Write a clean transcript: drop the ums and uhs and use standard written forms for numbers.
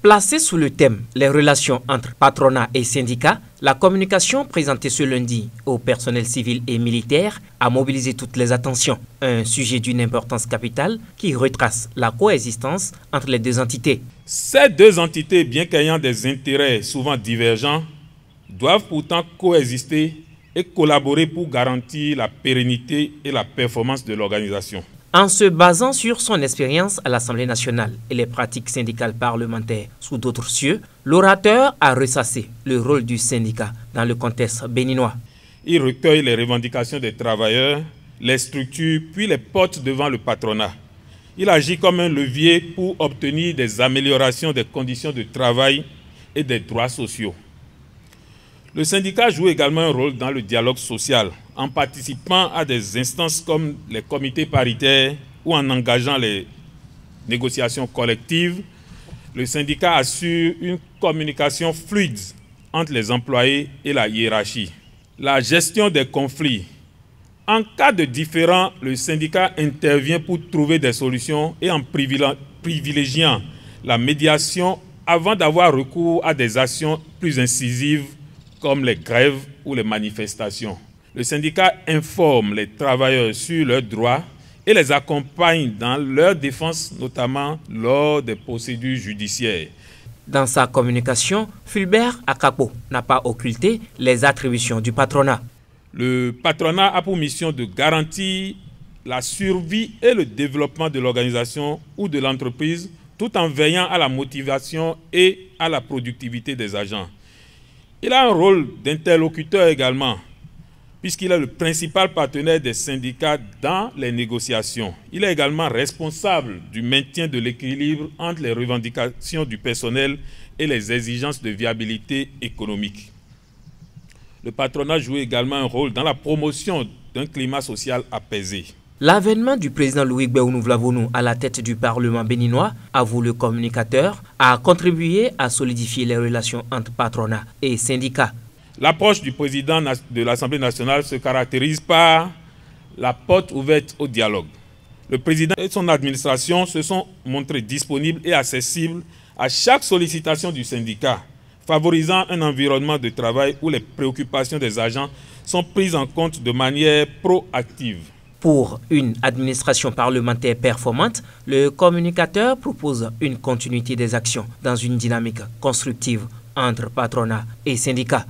Placée sous le thème « Les relations entre patronat et syndicats », la communication présentée ce lundi au personnel civil et militaire a mobilisé toutes les attentions. Un sujet d'une importance capitale qui retrace la coexistence entre les deux entités. Ces deux entités, bien qu'ayant des intérêts souvent divergents, doivent pourtant coexister et collaborer pour garantir la pérennité et la performance de l'organisation. En se basant sur son expérience à l'Assemblée nationale et les pratiques syndicales parlementaires sous d'autres cieux, l'orateur a ressassé le rôle du syndicat dans le contexte béninois. Il recueille les revendications des travailleurs, les structures, puis les porte devant le patronat. Il agit comme un levier pour obtenir des améliorations des conditions de travail et des droits sociaux. Le syndicat joue également un rôle dans le dialogue social, en participant à des instances comme les comités paritaires ou en engageant les négociations collectives. Le syndicat assure une communication fluide entre les employés et la hiérarchie. La gestion des conflits. En cas de différend, le syndicat intervient pour trouver des solutions et en privilégiant la médiation avant d'avoir recours à des actions plus incisives comme les grèves ou les manifestations. Le syndicat informe les travailleurs sur leurs droits et les accompagne dans leur défense, notamment lors des procédures judiciaires. Dans sa communication, Fulbert Akapo n'a pas occulté les attributions du patronat. Le patronat a pour mission de garantir la survie et le développement de l'organisation ou de l'entreprise, tout en veillant à la motivation et à la productivité des agents. Il a un rôle d'interlocuteur également, puisqu'il est le principal partenaire des syndicats dans les négociations. Il est également responsable du maintien de l'équilibre entre les revendications du personnel et les exigences de viabilité économique. Le patronat joue également un rôle dans la promotion d'un climat social apaisé. L'avènement du président Louis Gbéounou Vlavonou à la tête du Parlement béninois, avoue le communicateur, a contribué à solidifier les relations entre patronat et syndicats. L'approche du président de l'Assemblée nationale se caractérise par la porte ouverte au dialogue. Le président et son administration se sont montrés disponibles et accessibles à chaque sollicitation du syndicat, favorisant un environnement de travail où les préoccupations des agents sont prises en compte de manière proactive. Pour une administration parlementaire performante, le communicateur propose une continuité des actions dans une dynamique constructive entre patronat et syndicats.